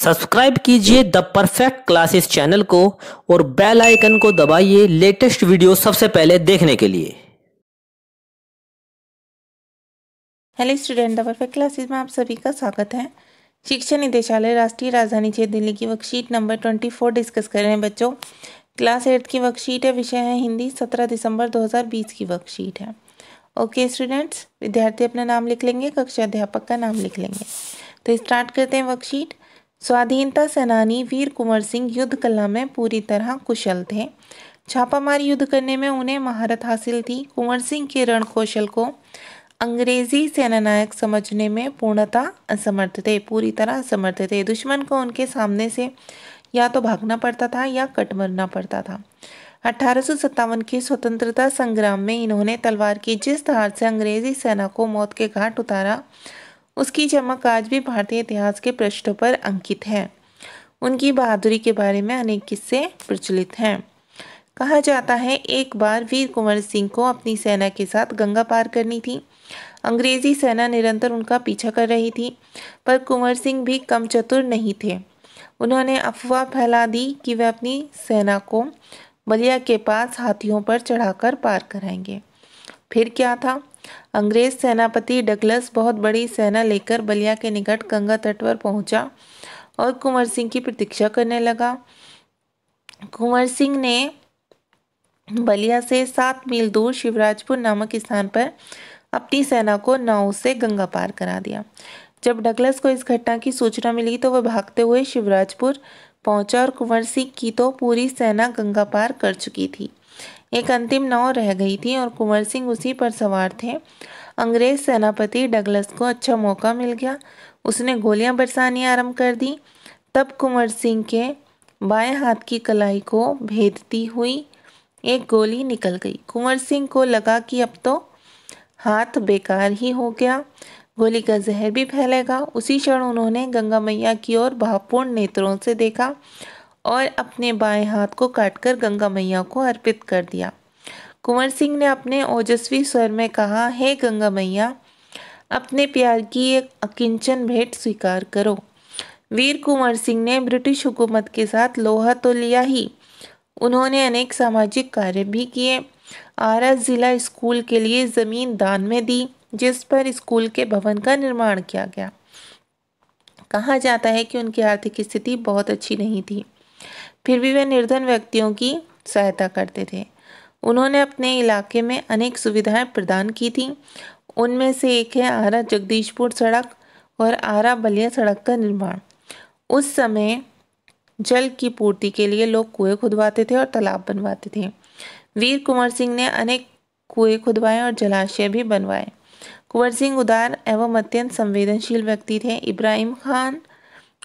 Subscribe कीजिए the perfect classes channel को और बेल आइकन को दबाइए लेटेस्ट वीडियो सबसे पहले देखने के लिए। Hello student, the perfect classes में आप सभी का स्वागत है। शिक्षा निदेशालय राष्ट्रीय राजधानी क्षेत्र दिल्ली की वर्कशीट नंबर 24 डिस्कस कर रहे हैं बच्चों। क्लास 8 की वर्कशीट है, विषय है हिंदी, 17 दिसंबर 2020 की वर्कशीट है। ओके स्टूडेंट्स, विद्यार्थी अपना नाम लिख लेंगे, कक्षा अध्यापक का नाम लिख लेंगे। तो स्टार्ट करते हैं वर्कशीट। स्वाधीनता सेनानी वीर कुंवर सिंह युद्ध कला में पूरी तरह कुशल थे। छापामार युद्ध करने में उन्हें महारत हासिल थी। कुंवर सिंह के रण कौशल को अंग्रेजी सेनानायक समझने में पूर्णतः असमर्थ थे, पूरी तरह असमर्थ थे। दुश्मन को उनके सामने से या तो भागना पड़ता था या कट मरना पड़ता था। 1857 के स्वतंत्रता संग्राम में इन्होंने तलवार की जिस धार से अंग्रेजी सेना को मौत के घाट उतारा, उसकी चमक आज भी भारतीय इतिहास के पृष्ठों पर अंकित है। उनकी बहादुरी के बारे में अनेक किस्से प्रचलित हैं। कहा जाता है एक बार वीर कुंवर सिंह को अपनी सेना के साथ गंगा पार करनी थी। अंग्रेजी सेना निरंतर उनका पीछा कर रही थी, पर कुंवर सिंह भी कम चतुर नहीं थे। उन्होंने अफवाह फैला दी कि वे अपनी सेना को बलिया के पास हाथियों पर चढ़ाकर पार कराएंगे। फिर क्या था? अंग्रेज सेनापति डगलस बहुत बड़ी सेना लेकर बलिया के निकट गंगा तट पर पहुंचा और कुंवर सिंह की प्रतीक्षा करने लगा। कुंवर सिंह ने बलिया से 7 मील दूर शिवराजपुर नामक स्थान पर अपनी सेना को नाव से गंगा पार करा दिया। जब डगलस को इस घटना की सूचना मिली तो वह भागते हुए शिवराजपुर पहुंचा और कुंवर सिंह की तो पूरी सेना गंगा पार कर चुकी थी। एक अंतिम नाव रह गई थी और कुंवर सिंह उसी पर सवार थे। अंग्रेज सेनापति डगलस को अच्छा मौका मिल गया। उसने गोलियां बरसानी आरंभ कर दी। तब कुंवर सिंह के बाएं हाथ की कलाई को भेदती हुई एक गोली निकल गई। कुंवर सिंह को लगा कि अब तो हाथ बेकार ही हो गया, गोली का जहर भी फैलेगा। उसी क्षण उन्होंने गंगा मैया की ओर भावपूर्ण नेत्रों से देखा और अपने बाएं हाथ को काटकर गंगा मैया को अर्पित कर दिया। कुंवर सिंह ने अपने ओजस्वी स्वर में कहा, हे गंगा मैया, अपने प्यार की एक अकिंचन भेंट स्वीकार करो। वीर कुंवर सिंह ने ब्रिटिश हुकूमत के साथ लोहा तो लिया ही, उन्होंने अनेक सामाजिक कार्य भी किए। आरा जिला स्कूल के लिए जमीन दान में दी, जिस पर स्कूल के भवन का निर्माण किया गया। कहा जाता है कि उनकी आर्थिक स्थिति बहुत अच्छी नहीं थी, फिर भी वे निर्धन व्यक्तियों की सहायता करते थे। उन्होंने अपने इलाके में अनेक सुविधाएं प्रदान की थीं। उनमें से एक है आरा जगदीशपुर सड़क और आरा बलिया सड़क का निर्माण। उस समय जल की पूर्ति के लिए लोग कुएं खुदवाते थे और तालाब बनवाते थे। वीर कुंवर सिंह ने अनेक कुएं खुदवाए और जलाशय भी बनवाए। कुंवर सिंह उदार एवं अत्यंत संवेदनशील व्यक्ति थे। इब्राहिम खान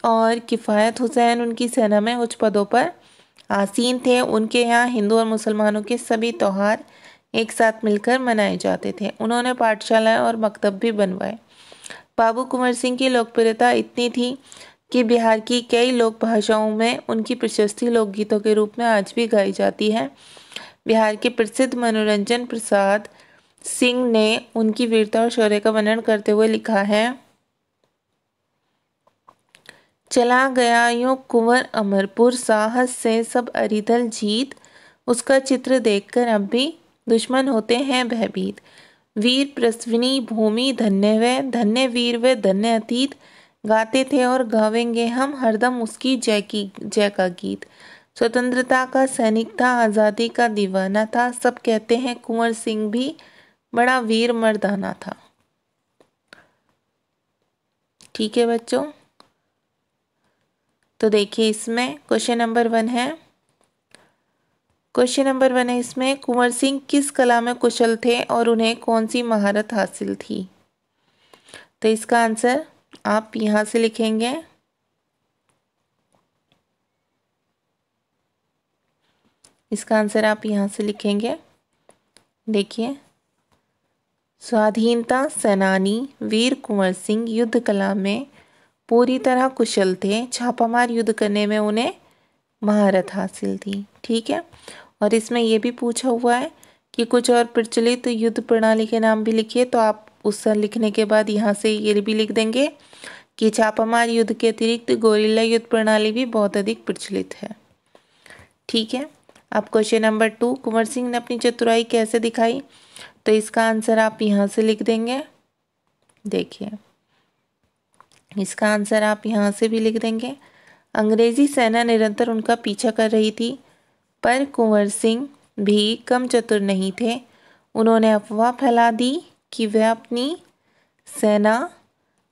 और किफ़ायत हुसैन उनकी सेना में उच्च पदों पर आसीन थे। उनके यहाँ हिंदू और मुसलमानों के सभी त्यौहार एक साथ मिलकर मनाए जाते थे। उन्होंने पाठशालाएं और मकतब भी बनवाए। बाबू कुंवर सिंह की लोकप्रियता इतनी थी कि बिहार की कई लोक भाषाओं में उनकी प्रशस्ति लोकगीतों के रूप में आज भी गाई जाती है। बिहार के प्रसिद्ध मनोरंजन प्रसाद सिंह ने उनकी वीरता और शौर्य का वर्णन करते हुए लिखा है, चला गया यूं कुंवर अमरपुर, साहस से सब अरिदल जीत। उसका चित्र देखकर अब भी दुश्मन होते हैं भयभीत। वीर प्रसविनी भूमि धन्य वे, धन्य वीर वे धन्य अतीत। गाते थे और गावेंगे हम हरदम उसकी जय का गीत। स्वतंत्रता का सैनिक था, आज़ादी का दीवाना था। सब कहते हैं कुंवर सिंह भी बड़ा वीर मर्दाना था। ठीक है बच्चों, तो देखिए इसमें क्वेश्चन नंबर 1 है। क्वेश्चन नंबर 1 है इसमें, कुंवर सिंह किस कला में कुशल थे और उन्हें कौन सी महारत हासिल थी? तो इसका आंसर आप यहाँ से लिखेंगे। इसका आंसर आप यहाँ से लिखेंगे। देखिए, स्वाधीनता सेनानी वीर कुंवर सिंह युद्ध कला में पूरी तरह कुशल थे। छापामार युद्ध करने में उन्हें महारत हासिल थी। ठीक है, और इसमें यह भी पूछा हुआ है कि कुछ और प्रचलित युद्ध प्रणाली के नाम भी लिखिए। तो आप उस लिखने के बाद यहाँ से ये भी लिख देंगे कि छापामार युद्ध के अतिरिक्त गोरिल्ला युद्ध प्रणाली भी बहुत अधिक प्रचलित है। ठीक है, अब क्वेश्चन नंबर 2, कुंवर सिंह ने अपनी चतुराई कैसे दिखाई? तो इसका आंसर आप यहाँ से लिख देंगे। देखिए, इसका आंसर आप यहाँ से भी लिख देंगे। अंग्रेजी सेना निरंतर उनका पीछा कर रही थी, पर कुंवर सिंह भी कम चतुर नहीं थे। उन्होंने अफवाह फैला दी कि वह अपनी सेना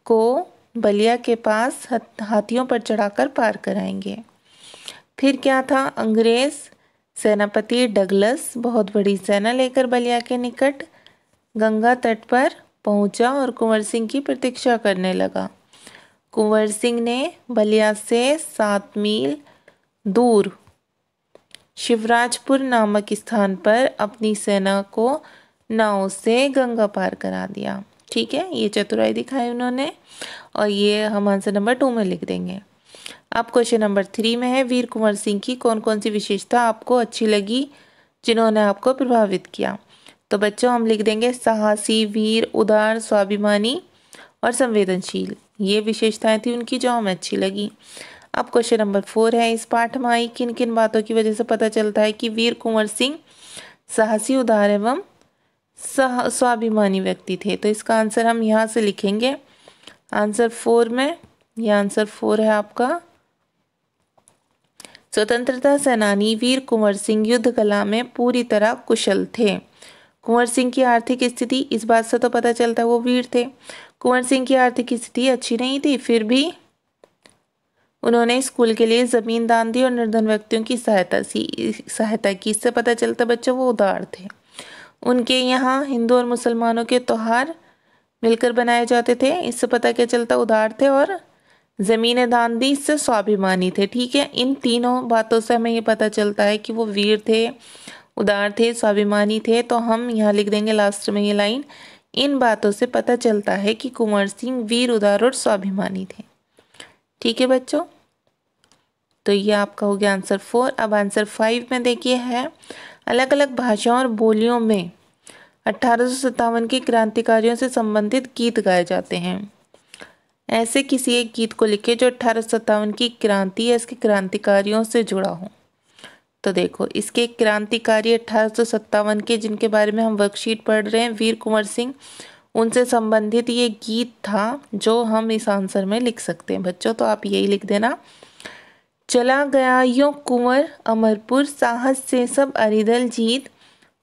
को बलिया के पास हाथियों पर चढ़ाकर पार कराएंगे। फिर क्या था? अंग्रेज सेनापति डगलस बहुत बड़ी सेना लेकर बलिया के निकट गंगा तट पर पहुंचा और कुंवर सिंह की प्रतीक्षा करने लगा। कुंवर सिंह ने बलिया से 7 मील दूर शिवराजपुर नामक स्थान पर अपनी सेना को नाव से गंगा पार करा दिया। ठीक है, ये चतुराई दिखाई उन्होंने, और ये हम आंसर नंबर 2 में लिख देंगे। अब क्वेश्चन नंबर 3 में है, वीर कुंवर सिंह की कौन कौन सी विशेषता आपको अच्छी लगी जिन्होंने आपको प्रभावित किया? तो बच्चों हम लिख देंगे साहसी, वीर, उदार, स्वाभिमानी और संवेदनशील। ये विशेषताएं थी उनकी जो हमें अच्छी लगी। अब क्वेश्चन नंबर 4 है, इस पाठ में आई किन किन बातों की वजह से पता चलता है कि वीर कुंवर सिंह साहसी, उदार एवं स्वाभिमानी व्यक्ति थे? तो इसका आंसर हम यहाँ से लिखेंगे आंसर 4 में। यह आंसर 4 है आपका। स्वतंत्रता सेनानी वीर कुंवर सिंह युद्ध कला में पूरी तरह कुशल थे। कुंवर सिंह की आर्थिक स्थिति, इस बात से तो पता चलता है वो वीर थे। कुंवर सिंह की आर्थिक स्थिति अच्छी नहीं थी, फिर भी उन्होंने स्कूल के लिए जमीन दान दी और निर्धन व्यक्तियों की सहायता की। इससे पता चलता बच्चों वो उदार थे। उनके यहाँ हिंदू और मुसलमानों के त्योहार मिलकर बनाए जाते थे, इससे पता क्या चलता उदार थे। और जमीनें दान दी, इससे स्वाभिमानी थे। ठीक है, इन तीनों बातों से हमें ये पता चलता है कि वो वीर थे, उदार थे, स्वाभिमानी थे। तो हम यहाँ लिख देंगे लास्ट में ये लाइन, इन बातों से पता चलता है कि कुंवर सिंह वीर, उदार और स्वाभिमानी थे। ठीक है बच्चों, तो ये आपका हो गया आंसर 4। अब आंसर 5 में देखिए है, अलग अलग भाषाओं और बोलियों में 1857 के क्रांतिकारियों से संबंधित गीत गाए जाते हैं। ऐसे किसी एक गीत को लिखे जो 1857 की क्रांति या इसके क्रांतिकारियों से जुड़ा हो। तो देखो, इसके क्रांतिकारी 1857 के जिनके बारे में हम वर्कशीट पढ़ रहे हैं, वीर कुंवर सिंह, उनसे संबंधित ये गीत था जो हम इस आंसर में लिख सकते हैं बच्चों। तो आप यही लिख देना, चला गया यूं कुंवर अमरपुर, साहस से सब अरिदल जीत,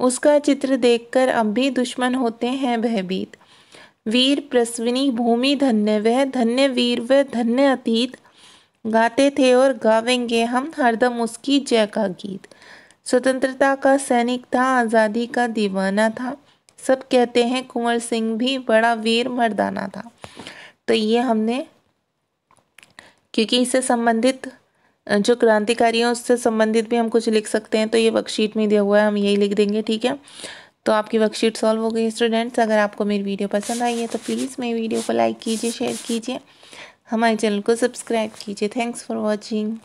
उसका चित्र देखकर अब भी दुश्मन होते हैं भयभीत। वीर प्रसविनी भूमि धन्य वह, धन्य वीर वह धन्य अतीत, गाते थे और गावेंगे हम हरदम उसकी जय का गीत। स्वतंत्रता का सैनिक था, आज़ादी का दीवाना था, सब कहते हैं कुंवर सिंह भी बड़ा वीर मर्दाना था। तो ये हमने, क्योंकि इससे संबंधित जो क्रांतिकारियों से संबंधित भी हम कुछ लिख सकते हैं, तो ये वर्कशीट में दिया हुआ है, हम यही लिख देंगे। ठीक है, तो आपकी वर्कशीट सॉल्व हो गई स्टूडेंट्स। अगर आपको मेरी वीडियो पसंद आई है तो प्लीज़ मेरी वीडियो को लाइक कीजिए, शेयर कीजिए, हमारे चैनल को सब्सक्राइब कीजिए। Thanks for watching.